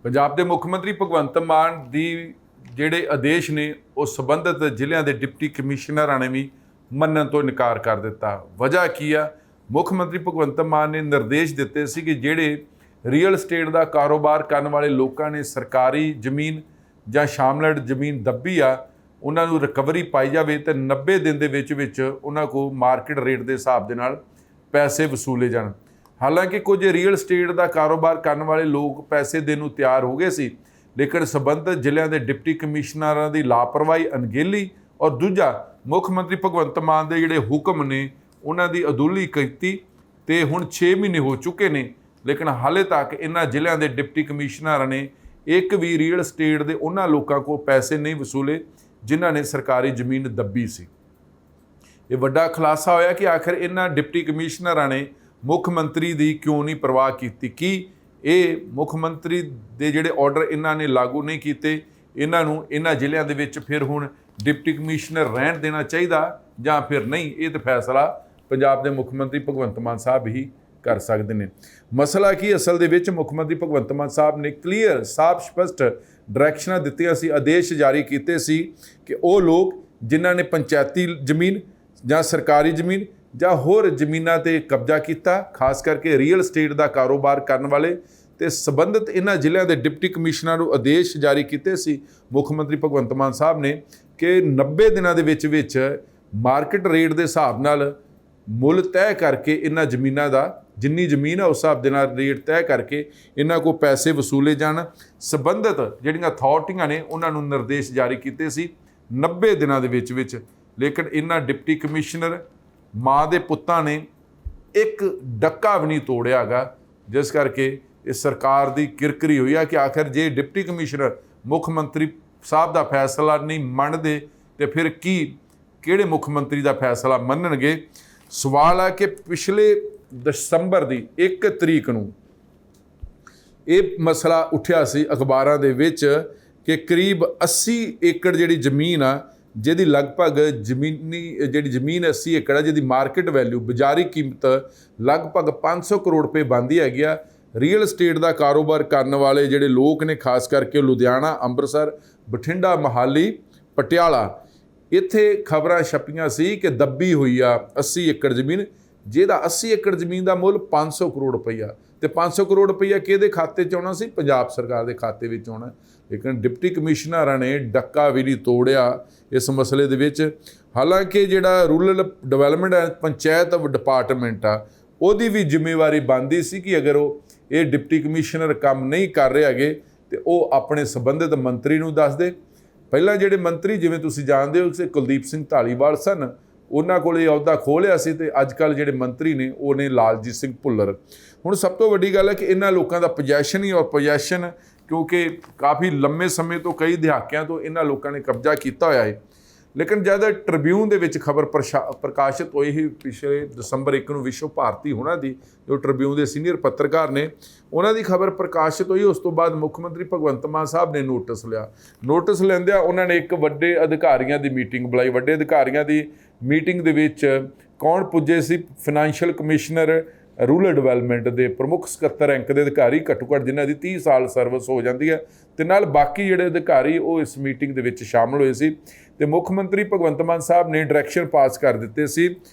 पंजाब के मुख मंत्री भगवंत मान दी ਜਿਹੜੇ आदेश ने वो संबंधित ਜ਼ਿਲ੍ਹਿਆਂ के डिप्टी कमिश्नर ने भी ਮੰਨਣ तो इनकार कर दिता। वजह की आ, मुख मंत्री भगवंत मान ने निर्देश दिते सी कि ਜਿਹੜੇ ਰੀਅਲ ਸਟੇਟ ਦਾ ਕਾਰੋਬਾਰ ਕਰਨ ਵਾਲੇ ਲੋਕਾਂ ਨੇ ਸਰਕਾਰੀ ਜ਼ਮੀਨ ਜਾਂ ਸ਼ਾਮਲੜ ਜ਼ਮੀਨ ਦੱਬੀ ਆ, ਉਹਨਾਂ ਨੂੰ ਰਿਕਵਰੀ ਪਾਈ ਜਾਵੇ ਤੇ 90 ਦਿਨ ਦੇ ਵਿੱਚ ਉਹਨਾਂ ਕੋਲ ਮਾਰਕੀਟ ਰੇਟ ਦੇ ਹਿਸਾਬ ਦੇ ਨਾਲ ਪੈਸੇ ਵਸੂਲੇ ਜਾਣ। ਹਾਲਾਂਕਿ ਕੁਝ ਰੀਅਲ ਸਟੇਟ ਦਾ ਕਾਰੋਬਾਰ ਕਰਨ ਵਾਲੇ ਲੋਕ ਪੈਸੇ ਦੇਣ ਨੂੰ ਤਿਆਰ ਹੋ ਗਏ ਸੀ, ਲੇਕਿਨ ਸੰਬੰਧਿਤ ਜ਼ਿਲ੍ਹਿਆਂ ਦੇ ਡਿਪਟੀ ਕਮਿਸ਼ਨਰਾਂ ਦੀ ਲਾਪਰਵਾਹੀ, ਅਣਗਹਿਲੀ ਔਰ ਦੂਜਾ ਮੁੱਖ ਮੰਤਰੀ ਭਗਵੰਤ ਮਾਨ ਦੇ ਜਿਹੜੇ ਹੁਕਮ ਨੇ ਉਹਨਾਂ ਦੀ ਅਦੁੱਲੀ ਕੀਤੀ ਤੇ ਹੁਣ 6 ਮਹੀਨੇ ਹੋ ਚੁੱਕੇ ਨੇ, ਲੇਕਿਨ ਹਾਲੇ ਤੱਕ ਇਹਨਾਂ ਜ਼ਿਲ੍ਹਿਆਂ ਦੇ ਡਿਪਟੀ ਕਮਿਸ਼ਨਰਾਂ ਨੇ ਇੱਕ ਵੀ ਰੀਅਲ ਸਟੇਟ ਦੇ ਉਹਨਾਂ ਲੋਕਾਂ ਕੋਲ ਪੈਸੇ ਨਹੀਂ ਵਸੂਲੇ ਜਿਨ੍ਹਾਂ ਨੇ ਸਰਕਾਰੀ ਜ਼ਮੀਨ ਦੱਬੀ ਸੀ। ਇਹ ਵੱਡਾ ਖੁਲਾਸਾ ਹੋਇਆ ਕਿ ਆਖਿਰ ਇਹਨਾਂ ਡਿਪਟੀ ਕਮਿਸ਼ਨਰਾਂ ਨੇ ਮੁੱਖ ਮੰਤਰੀ ਦੀ ਕਿਉਂ ਨਹੀਂ ਪਰਵਾਹ ਕੀਤੀ। ਕਿ ਇਹ ਮੁੱਖ ਮੰਤਰੀ ਦੇ ਜਿਹੜੇ ਆਰਡਰ ਇਹਨਾਂ ਨੇ ਲਾਗੂ ਨਹੀਂ ਕੀਤੇ, ਇਹਨਾਂ ਨੂੰ ਇਹਨਾਂ ਜ਼ਿਲ੍ਹਿਆਂ ਦੇ ਵਿੱਚ ਫਿਰ ਹੁਣ ਡਿਪਟੀ ਕਮਿਸ਼ਨਰ ਰਹਿਣ ਦੇਣਾ ਚਾਹੀਦਾ ਜਾਂ ਫਿਰ ਨਹੀਂ, ਇਹ ਤਾਂ ਫੈਸਲਾ ਪੰਜਾਬ ਦੇ ਮੁੱਖ ਮੰਤਰੀ ਭਗਵੰਤ ਮਾਨ ਸਾਹਿਬ ਹੀ ਕਰ ਸਕਦੇ ਨੇ। ਮਸਲਾ ਕੀ ਅਸਲ ਦੇ ਵਿੱਚ ਮੁੱਖ ਮੰਤਰੀ ਭਗਵੰਤ ਮਾਨ ਸਾਹਿਬ ਨੇ ਕਲੀਅਰ ਸਾਫ਼ ਸਪਸ਼ਟ ਡਾਇਰੈਕਸ਼ਨਾਂ ਦਿੱਤੀਆਂ ਸੀ, ਆਦੇਸ਼ ਜਾਰੀ ਕੀਤੇ ਸੀ ਕਿ ਉਹ ਲੋਕ ਜਿਨ੍ਹਾਂ ਨੇ ਪੰਚਾਇਤੀ ਜ਼ਮੀਨ ਜਾਂ ਸਰਕਾਰੀ ਜ਼ਮੀਨ ਜਾਂ ਹੋਰ ਜ਼ਮੀਨਾਂ ਤੇ ਕਬਜ਼ਾ ਕੀਤਾ, ਖਾਸ ਕਰਕੇ ਰੀਅਲ ਸਟੇਟ ਦਾ ਕਾਰੋਬਾਰ ਕਰਨ ਵਾਲੇ ਤੇ ਸੰਬੰਧਿਤ ਇਹਨਾਂ ਜ਼ਿਲ੍ਹਿਆਂ ਦੇ ਡਿਪਟੀ ਕਮਿਸ਼ਨਰਾਂ ਨੂੰ ਆਦੇਸ਼ ਜਾਰੀ ਕੀਤੇ ਸੀ ਮੁੱਖ ਮੰਤਰੀ ਭਗਵੰਤ ਮਾਨ ਸਾਹਿਬ ਨੇ ਕਿ 90 ਦਿਨਾਂ ਦੇ ਵਿੱਚ ਮਾਰਕੀਟ ਰੇਟ ਦੇ ਹਿਸਾਬ ਨਾਲ ਮੁੱਲ ਤੈਅ ਕਰਕੇ ਇਹਨਾਂ ਜ਼ਮੀਨਾਂ ਦਾ, ਜਿੰਨੀ ਜ਼ਮੀਨ ਹੈ ਉਸ ਹਿਸਾਬ ਦੇ ਨਾਲ ਰੇਟ ਤੈਅ ਕਰਕੇ ਇਹਨਾਂ ਕੋਲ ਪੈਸੇ ਵਸੂਲੇ ਜਾਣ। ਸੰਬੰਧਿਤ ਜਿਹੜੀਆਂ ਅਥਾਰਟੀਆਂ ਨੇ ਉਹਨਾਂ ਨੂੰ ਨਿਰਦੇਸ਼ ਜਾਰੀ ਕੀਤੇ ਸੀ 90 ਦਿਨਾਂ ਦੇ ਵਿੱਚ, ਲੇਕਿਨ ਇਹਨਾਂ ਡਿਪਟੀ ਕਮਿਸ਼ਨਰ ਮਾਂ ਦੇ ਪੁੱਤਾਂ ਨੇ ਇੱਕ ਡੱਕਾ ਵੀ ਨਹੀਂ ਤੋੜਿਆ ਗਾ, ਜਿਸ ਕਰਕੇ ਇਹ ਸਰਕਾਰ ਦੀ ਕਿਰਕਰੀ ਹੋਈ ਆ ਕਿ ਆਖਿਰ ਜੇ ਡਿਪਟੀ ਕਮਿਸ਼ਨਰ ਮੁੱਖ ਮੰਤਰੀ ਸਾਹਿਬ ਦਾ ਫੈਸਲਾ ਨਹੀਂ ਮੰਨਦੇ ਤੇ ਫਿਰ ਕਿਹੜੇ ਮੁੱਖ ਮੰਤਰੀ ਦਾ ਫੈਸਲਾ ਮੰਨਣਗੇ। ਸਵਾਲ ਆ ਕਿ ਪਿਛਲੇ ਦਸੰਬਰ ਦੀ 1 ਤਰੀਕ ਨੂੰ ਇਹ ਮਸਲਾ ਉੱਠਿਆ ਸੀ ਅਖਬਾਰਾਂ ਦੇ ਵਿੱਚ ਕਿ ਕਰੀਬ 80 ਏਕੜ ਜਿਹੜੀ ਜ਼ਮੀਨ ਆ, ਜਿਹਦੀ ਲਗਭਗ ਜਿਹੜੀ ਜ਼ਮੀਨ 80 ਏਕੜ ਆ, ਜਿਹਦੀ ਮਾਰਕੀਟ ਵੈਲਿਊ ਬਾਜ਼ਾਰੀ ਕੀਮਤ ਲਗਭਗ 500 ਕਰੋੜ ਰੁਪਏ ਬਣਦੀ ਹੈਗੀ ਆ। ਰੀਅਲ ਸਟੇਟ ਦਾ ਕਾਰੋਬਾਰ ਕਰਨ ਵਾਲੇ ਜਿਹੜੇ ਲੋਕ ਨੇ, ਖਾਸ ਕਰਕੇ ਲੁਧਿਆਣਾ, ਅੰਮ੍ਰਿਤਸਰ, ਬਠਿੰਡਾ, ਮੋਹਾਲੀ, ਪਟਿਆਲਾ, ਇੱਥੇ ਖਬਰਾਂ ਛਪੀਆਂ ਸੀ ਕਿ ਦੱਬੀ ਹੋਈ ਆ 80 ਏਕੜ ਜ਼ਮੀਨ, ਜਿਹਦਾ 80 ਏਕੜ ਜ਼ਮੀਨ ਦਾ ਮੁੱਲ 500 ਕਰੋੜ ਰੁਪਈਆ, ਤੇ 500 ਕਰੋੜ ਰੁਪਈਆ ਕਿਹਦੇ ਖਾਤੇ 'ਚ ਆਉਣਾ ਸੀ? ਪੰਜਾਬ ਸਰਕਾਰ ਦੇ ਖਾਤੇ ਵਿੱਚ ਆਉਣਾ। ਲੇਕਿਨ ਡਿਪਟੀ ਕਮਿਸ਼ਨਰਾਂ ਨੇ ਡੱਕਾ ਵੀ ਨਹੀਂ ਤੋੜਿਆ ਇਸ ਮਸਲੇ ਦੇ ਵਿੱਚ। ਹਾਲਾਂਕਿ ਜਿਹੜਾ ਰੂਰਲ ਡਿਵੈਲਪਮੈਂਟ ਪੰਚਾਇਤ ਡਿਪਾਰਟਮੈਂਟ ਆ, ਉਹਦੀ ਵੀ ਜ਼ਿੰਮੇਵਾਰੀ ਬਣਦੀ ਸੀ ਕਿ ਅਗਰ ਇਹ ਡਿਪਟੀ ਕਮਿਸ਼ਨਰ ਕੰਮ ਨਹੀਂ ਕਰ ਰਹੇ ਹੈਗੇ ਤੇ ਉਹ ਆਪਣੇ ਸੰਬੰਧਿਤ ਮੰਤਰੀ ਨੂੰ ਦੱਸ ਦੇ। ਪਹਿਲਾਂ ਜਿਹੜੇ ਮੰਤਰੀ, ਜਿਵੇਂ ਤੁਸੀਂ ਜਾਣਦੇ ਹੋ, ਕੁਲਦੀਪ ਸਿੰਘ ਧਾਲੀਵਾਲ ਸਨ, ਉਹਨਾਂ ਕੋਲ ਇਹ ਅਹੁਦਾ ਖੋਹ ਲਿਆ ਸੀ, ਤੇ ਅੱਜ ਕੱਲ੍ਹ ਜਿਹੜੇ ਮੰਤਰੀ ਨੇ ਉਹ ਨੇ ਲਾਲਜੀਤ ਸਿੰਘ ਭੁੱਲਰ। ਹੁਣ ਸਭ ਤੋਂ ਵੱਡੀ ਗੱਲ ਹੈ ਕਿ ਇਹਨਾਂ ਲੋਕਾਂ ਦਾ ਪੋਜੈਸ਼ਨ ਹੀ, ਔਰ ਪੋਜੈਸ਼ਨ ਕਿਉਂਕਿ ਕਾਫੀ ਲੰਮੇ ਸਮੇਂ ਤੋਂ, ਕਈ ਦਹਾਕਿਆਂ ਤੋਂ ਇਹਨਾਂ ਲੋਕਾਂ ਨੇ ਕਬਜ਼ਾ ਕੀਤਾ ਹੋਇਆ ਹੈ। ਲੇਕਿਨ ਜਦ ਟ੍ਰਿਬਿਊਨ ਦੇ ਵਿੱਚ ਖਬਰ ਪ੍ਰਕਾਸ਼ਿਤ ਹੋਈ ਸੀ ਪਿਛਲੇ ਦਸੰਬਰ 1 ਨੂੰ, ਵਿਸ਼ਵ ਭਾਰਤੀ ਹੋਣਾ ਦੀ ਜੋ ਟ੍ਰਿਬਿਊਨ ਦੇ ਸੀਨੀਅਰ ਪੱਤਰਕਾਰ ਨੇ, ਉਹਨਾਂ ਦੀ ਖਬਰ ਪ੍ਰਕਾਸ਼ਿਤ ਹੋਈ। ਉਸ ਤੋਂ ਬਾਅਦ ਮੁੱਖ ਮੰਤਰੀ ਭਗਵੰਤ ਮਾਨ ਸਾਹਿਬ ਨੇ ਨੋਟਿਸ ਲਿਆ। ਨੋਟਿਸ ਲੈਂਦਿਆਂ ਉਹਨਾਂ ਨੇ ਇੱਕ ਵੱਡੇ ਅਧਿਕਾਰੀਆਂ ਦੀ ਮੀਟਿੰਗ ਬੁਲਾਈ। ਵੱਡੇ ਅਧਿਕਾਰੀਆਂ ਦੀ ਮੀਟਿੰਗ ਦੇ ਵਿੱਚ ਕੌਣ ਪੁੱਜੇ ਸੀ? ਫਾਈਨੈਂਸ਼ੀਅਲ ਕਮਿਸ਼ਨਰ ਰੂਰਲ ਡਿਵੈਲਪਮੈਂਟ ਦੇ ਪ੍ਰਮੁੱਖ ਸਕੱਤਰ ਰੈਂਕ ਦੇ ਅਧਿਕਾਰੀ, ਘੱਟੋ ਘੱਟ ਜਿਨ੍ਹਾਂ ਦੀ 30 ਸਾਲ ਸਰਵਿਸ ਹੋ ਜਾਂਦੀ ਹੈ, ਤੇ ਨਾਲ ਬਾਕੀ ਜਿਹੜੇ ਅਧਿਕਾਰੀ ਉਹ ਇਸ ਮੀਟਿੰਗ ਦੇ ਵਿੱਚ ਸ਼ਾਮਲ ਹੋਏ ਸੀ। ਤੇ ਮੁੱਖ ਮੰਤਰੀ ਭਗਵੰਤ ਮਾਨ ਸਾਹਿਬ ਨੇ ਡਾਇਰੈਕਸ਼ਨ ਪਾਸ ਕਰ ਦਿੱਤੇ ਸੀ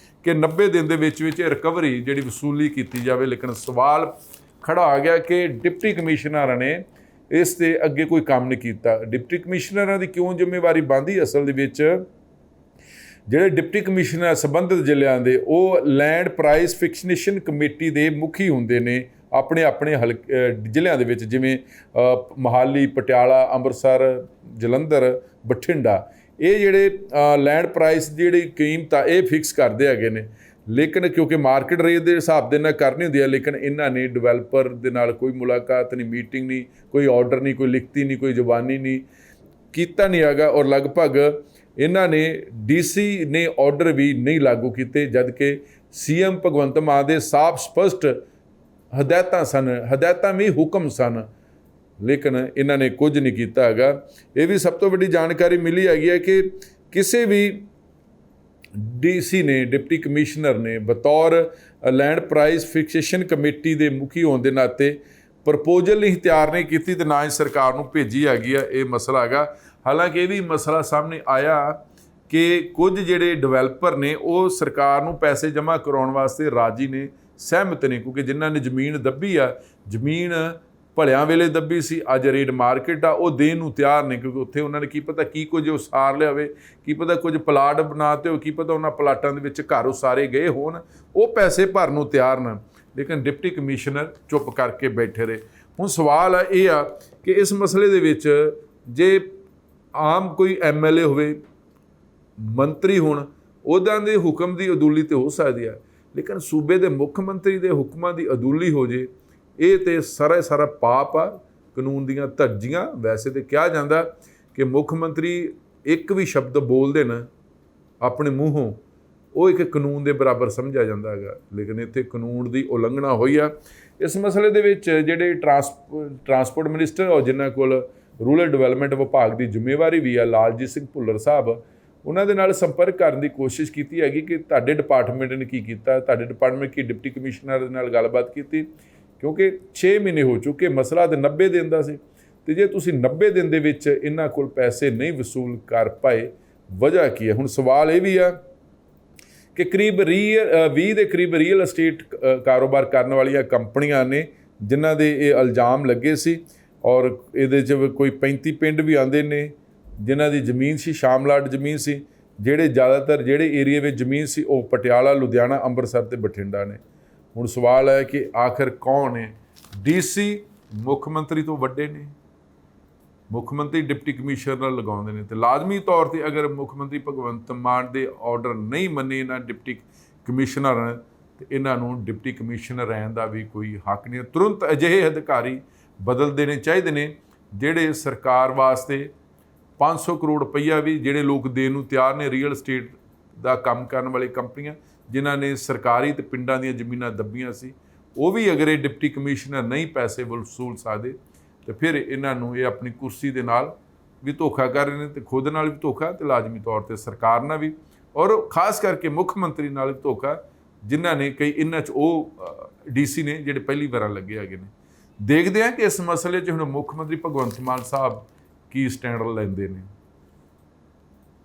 ਕਿ 90 ਦਿਨ ਦੇ ਵਿੱਚ ਰਿਕਵਰੀ ਜਿਹੜੀ ਵਸੂਲੀ ਕੀਤੀ ਜਾਵੇ। ਲੇਕਿਨ ਸਵਾਲ ਖੜਾ ਆ ਗਿਆ ਕਿ ਡਿਪਟੀ ਕਮਿਸ਼ਨਰਾਂ ਨੇ ਇਸ ਦੇ ਅੱਗੇ ਕੋਈ ਕੰਮ ਨਹੀਂ ਕੀਤਾ। ਡਿਪਟੀ ਕਮਿਸ਼ਨਰਾਂ ਦੀ ਕਿਉਂ ਜ਼ਿੰਮੇਵਾਰੀ ਬਣਦੀ? ਅਸਲ ਦੇ ਵਿੱਚ ਜਿਹੜੇ ਡਿਪਟੀ ਕਮਿਸ਼ਨਰ ਸੰਬੰਧਿਤ ਜ਼ਿਲ੍ਹਿਆਂ ਦੇ, ਉਹ ਲੈਂਡ ਪ੍ਰਾਈਸ ਫਿਕਸੇਸ਼ਨ ਕਮੇਟੀ ਦੇ ਮੁਖੀ ਹੁੰਦੇ ਨੇ ਆਪਣੇ ਜ਼ਿਲ੍ਹਿਆਂ ਦੇ ਵਿੱਚ, ਜਿਵੇਂ ਮੋਹਾਲੀ, ਪਟਿਆਲਾ, ਅੰਮ੍ਰਿਤਸਰ, ਜਲੰਧਰ, ਬਠਿੰਡਾ। ਇਹ ਜਿਹੜੇ ਲੈਂਡ ਪ੍ਰਾਈਸ ਦੀ ਜਿਹੜੀ ਕੀਮਤ ਆ ਇਹ ਫਿਕਸ ਕਰਦੇ ਹੈਗੇ ਨੇ। ਲੇਕਿਨ ਕਿਉਂਕਿ ਮਾਰਕੀਟ ਰੇਟ ਦੇ ਹਿਸਾਬ ਦੇ ਨਾਲ ਕਰਨੀ ਹੁੰਦੀ ਹੈ, ਲੇਕਿਨ ਇਹਨਾਂ ਨੇ ਡਿਵੈਲਪਰ ਦੇ ਨਾਲ ਕੋਈ ਮੁਲਾਕਾਤ ਨਹੀਂ, ਮੀਟਿੰਗ ਨਹੀਂ, ਕੋਈ ਆਰਡਰ ਨਹੀਂ, ਕੋਈ ਲਿਖਤੀ ਨਹੀਂ, ਕੋਈ ਜ਼ੁਬਾਨੀ ਨਹੀਂ ਕੀਤਾ ਨਹੀਂ ਹੈਗਾ। ਔਰ ਲਗਭਗ ਇਹਨਾਂ ਨੇ DC ਨੇ ਆਰਡਰ ਵੀ ਨਹੀਂ ਲਾਗੂ ਕੀਤੇ, ਜਦ ਕਿ CM ਭਗਵੰਤ ਮਾਨ ਦੇ ਸਾਫ਼ ਸਪਸ਼ਟ ਹਦਾਇਤਾਂ ਸਨ, ਹਦਾਇਤਾਂ ਵੀ ਹੁਕਮ ਸਨ, ਲੇਕਿਨ ਇਹਨਾਂ ਨੇ ਕੁਝ ਨਹੀਂ ਕੀਤਾ ਹੈਗਾ। ਇਹ ਵੀ ਸਭ ਤੋਂ ਵੱਡੀ ਜਾਣਕਾਰੀ ਮਿਲੀ ਹੈਗੀ ਹੈ ਕਿ ਕਿਸੇ ਵੀ DC ਨੇ, ਡਿਪਟੀ ਕਮਿਸ਼ਨਰ ਨੇ, ਬਤੌਰ ਲੈਂਡ ਪ੍ਰਾਈਸ ਫਿਕਸੇਸ਼ਨ ਕਮੇਟੀ ਦੇ ਮੁਖੀ ਹੋਣ ਦੇ ਨਾਤੇ ਪ੍ਰਪੋਜ਼ਲ ਨਹੀਂ ਤਿਆਰ ਨਹੀਂ ਕੀਤੀ ਤੇ ਨਾ ਹੀ ਸਰਕਾਰ ਨੂੰ ਭੇਜੀ ਹੈਗੀ ਆ। ਇਹ ਮਸਲਾ ਹੈਗਾ। ਹਾਲਾਂਕਿ ਇਹ ਵੀ ਮਸਲਾ ਸਾਹਮਣੇ ਆਇਆ ਕਿ ਕੁਝ ਜਿਹੜੇ ਡਿਵੈਲਪਰ ਨੇ ਉਹ ਸਰਕਾਰ ਨੂੰ ਪੈਸੇ ਜਮ੍ਹਾਂ ਕਰਾਉਣ ਵਾਸਤੇ ਰਾਜੀ ਨੇ, ਸਹਿਮਤ ਨੇ, ਕਿਉਂਕਿ ਜਿਨ੍ਹਾਂ ਨੇ ਜ਼ਮੀਨ ਦੱਬੀ ਆ, ਜ਼ਮੀਨ ਭਲਿਆਂ ਵੇਲੇ ਦੱਬੀ ਸੀ, ਅੱਜ ਰੇਡ ਮਾਰਕੀਟ ਆ, ਉਹ ਦੇਣ ਨੂੰ ਤਿਆਰ ਨੇ, ਕਿਉਂਕਿ ਉੱਥੇ ਉਹਨਾਂ ਨੇ ਕੀ ਪਤਾ ਕੀ ਕੁਝ ਉਸਾਰ ਲਿਆ ਹੋਵੇ, ਕੀ ਪਤਾ ਕੁਝ ਪਲਾਟ ਬਣਾਤੇ ਹੋ, ਕੀ ਪਤਾ ਉਹਨਾਂ ਪਲਾਟਾਂ ਦੇ ਵਿੱਚ ਘਰ ਉਸਾਰੇ ਗਏ ਹੋਣ, ਉਹ ਪੈਸੇ ਭਰਨ ਨੂੰ ਤਿਆਰ ਨੇ। ਲੇਕਿਨ ਡਿਪਟੀ ਕਮਿਸ਼ਨਰ ਚੁੱਪ ਕਰਕੇ ਬੈਠੇ ਰਹੇ। ਹੁਣ ਸਵਾਲ ਇਹ ਆ ਕਿ ਇਸ ਮਸਲੇ ਦੇ ਵਿੱਚ ਜੇ ਆਮ ਕੋਈ MLA ਹੋਵੇ, ਮੰਤਰੀ ਹੋਣ, ਉਹਨਾਂ ਦੇ ਹੁਕਮ ਦੀ ਅਦੂਲੀ ਤੇ ਹੋ ਸਕਦੀ ਹੈ, ਲੇਕਿਨ ਸੂਬੇ ਦੇ ਮੁੱਖ ਮੰਤਰੀ ਦੇ ਹੁਕਮਾਂ ਦੀ ਅਦੂਲੀ ਹੋ ਜੇ, ਇਹ ਤੇ ਸਾਰਾ ਪਾਪ ਆ, ਕਾਨੂੰਨ ਦੀਆਂ ਧੱਜੀਆਂ। ਵੈਸੇ ਤੇ ਕਿਹਾ ਜਾਂਦਾ ਕਿ ਮੁੱਖ ਮੰਤਰੀ ਇੱਕ ਵੀ ਸ਼ਬਦ ਬੋਲਦੇ ਨਾ ਆਪਣੇ ਮੂੰਹੋਂ, ਉਹ ਇੱਕ ਕਾਨੂੰਨ ਦੇ ਬਰਾਬਰ ਸਮਝਿਆ ਜਾਂਦਾ ਹੈਗਾ, ਲੇਕਿਨ ਇੱਥੇ ਕਾਨੂੰਨ ਦੀ ਉਲੰਘਣਾ ਹੋਈ ਆ। ਇਸ ਮਸਲੇ ਦੇ ਵਿੱਚ ਜਿਹੜੇ ਟਰਾਂਸਪੋਰਟ ਮਿਨਿਸਟਰ ਔਰ ਜਿਨ੍ਹਾਂ ਕੋਲ ਰੂਰਲ ਡਿਵੈਲਪਮੈਂਟ ਵਿਭਾਗ ਦੀ ਜ਼ਿੰਮੇਵਾਰੀ ਵੀ ਆ, ਲਾਲਜੀਤ ਸਿੰਘ ਭੁੱਲਰ ਸਾਹਿਬ, ਉਹਨਾਂ ਦੇ ਨਾਲ ਸੰਪਰਕ ਕਰਨ ਦੀ ਕੋਸ਼ਿਸ਼ ਕੀਤੀ ਹੈਗੀ ਕਿ ਤੁਹਾਡੇ ਡਿਪਾਰਟਮੈਂਟ ਨੇ ਕੀ ਕੀਤਾ, ਤੁਹਾਡੇ ਡਿਪਾਰਟਮੈਂਟ ਕੀ ਡਿਪਟੀ ਕਮਿਸ਼ਨਰ ਦੇ ਨਾਲ ਗੱਲਬਾਤ ਕੀਤੀ, ਕਿਉਂਕਿ 6 ਮਹੀਨੇ ਹੋ ਚੁੱਕੇ, ਮਸਲਾ ਤਾਂ 90 ਦਿਨ ਦਾ ਸੀ, ਤੇ ਜੇ ਤੁਸੀਂ 90 ਦਿਨ ਦੇ ਵਿੱਚ ਇਹਨਾਂ ਕੋਲ ਪੈਸੇ ਨਹੀਂ ਵਸੂਲ ਕਰ ਪਾਏ, ਵਜ੍ਹਾ ਕੀ ਹੈ? ਹੁਣ ਸਵਾਲ ਇਹ ਵੀ ਆ ਕਿ ਕਰੀਬ 20 ਦੇ ਕਰੀਬ ਰੀਅਲ ਅਸਟੇਟ ਕਾਰੋਬਾਰ ਕਰਨ ਵਾਲੀਆਂ ਕੰਪਨੀਆਂ ਨੇ ਜਿਨ੍ਹਾਂ ਦੇ ਇਹ ਇਲਜ਼ਾਮ ਲੱਗੇ ਸੀ, ਔਰ ਇਹਦੇ 'ਚ ਕੋਈ 35 ਪਿੰਡ ਵੀ ਆਉਂਦੇ ਨੇ ਜਿਨ੍ਹਾਂ ਦੀ ਜ਼ਮੀਨ ਸੀ, ਸ਼ਾਮਲਾਟ ਜ਼ਮੀਨ ਸੀ, ਜਿਹੜੇ ਜ਼ਿਆਦਾਤਰ ਜਿਹੜੇ ਏਰੀਏ ਵਿੱਚ ਜ਼ਮੀਨ ਸੀ ਉਹ ਪਟਿਆਲਾ, ਲੁਧਿਆਣਾ, ਅੰਮ੍ਰਿਤਸਰ ਤੇ ਬਠਿੰਡਾ ਨੇ। ਹੁਣ ਸਵਾਲ ਹੈ ਕਿ ਆਖਿਰ ਕੌਣ ਹੈ? DC ਮੁੱਖ ਮੰਤਰੀ ਤੋਂ ਵੱਡੇ ਨੇ, ਮੁੱਖ ਮੰਤਰੀ ਡਿਪਟੀ ਕਮਿਸ਼ਨਰ ਲਗਾਉਂਦੇ ਨੇ, ਤੇ ਲਾਜ਼ਮੀ ਤੌਰ ਤੇ ਅਗਰ ਮੁੱਖ ਮੰਤਰੀ ਭਗਵੰਤ ਮਾਨ ਦੇ ਆਰਡਰ ਨਹੀਂ ਮੰਨੇ ਇਹਨਾਂ ਡਿਪਟੀ ਕਮਿਸ਼ਨਰ ਨੇ, ਤੇ ਇਹਨਾਂ ਨੂੰ ਡਿਪਟੀ ਕਮਿਸ਼ਨਰ ਰਹਿਣ ਦਾ ਵੀ ਕੋਈ ਹੱਕ ਨਹੀਂ। ਤੁਰੰਤ ਅਜਿਹੇ ਅਧਿਕਾਰੀ ਬਦਲ ਦੇਣੇ ਚਾਹੀਦੇ ਨੇ ਜਿਹੜੇ ਸਰਕਾਰ ਵਾਸਤੇ 500 ਕਰੋੜ ਰੁਪਈਆ ਵੀ ਜਿਹੜੇ ਲੋਕ ਦੇਣ ਨੂੰ ਤਿਆਰ ਨੇ, ਰੀਅਲ ਸਟੇਟ ਦਾ ਕੰਮ ਕਰਨ ਵਾਲੀ ਕੰਪਨੀਆਂ ਜਿਨ੍ਹਾਂ ਨੇ ਸਰਕਾਰੀ ਤੇ ਪਿੰਡਾਂ ਦੀਆਂ ਜ਼ਮੀਨਾਂ ਦੱਬੀਆਂ ਸੀ, ਉਹ ਵੀ ਅਗਰ ਇਹ ਡਿਪਟੀ ਕਮਿਸ਼ਨਰ ਨਹੀਂ ਪੈਸੇ ਵਸੂਲ ਸਕਦੇ, ਤੇ ਫਿਰ ਇਹਨਾਂ ਨੂੰ ਇਹ ਆਪਣੀ ਕੁਰਸੀ ਦੇ ਨਾਲ ਵੀ ਧੋਖਾ ਕਰ ਰਹੇ ਨੇ, ਤੇ ਖੁਦ ਨਾਲ ਵੀ ਧੋਖਾ, ਤੇ ਲਾਜ਼ਮੀ ਤੌਰ ਤੇ ਸਰਕਾਰ ਨਾਲ ਵੀ, ਔਰ ਖਾਸ ਕਰਕੇ ਮੁੱਖ ਮੰਤਰੀ ਨਾਲ ਵੀ ਧੋਖਾ, ਜਿਨ੍ਹਾਂ ਨੇ ਕਈ ਇਹਨਾਂ 'ਚ ਉਹ DC ਨੇ ਜਿਹੜੇ ਪਹਿਲੀ ਵਾਰ ਲੱਗੇ ਹੈਗੇ ਨੇ। ਦੇਖਦੇ ਹਾਂ ਕਿ ਇਸ ਮਸਲੇ 'ਚ ਹੁਣ ਮੁੱਖ ਮੰਤਰੀ ਭਗਵੰਤ ਮਾਨ ਸਾਹਿਬ ਕੀ ਸਟੈਂਡ ਲੈਂਦੇ ਨੇ।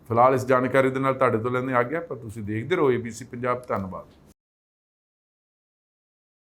ਫਿਲਹਾਲ ਇਸ ਜਾਣਕਾਰੀ ਦੇ ਨਾਲ ਤੁਹਾਡੇ ਤੋਂ ਲੈਂਦੇ ਆ ਗਿਆ, ਪਰ ਤੁਸੀਂ ਦੇਖਦੇ ਰਹੋ ABC ਪੰਜਾਬ। ਧੰਨਵਾਦ।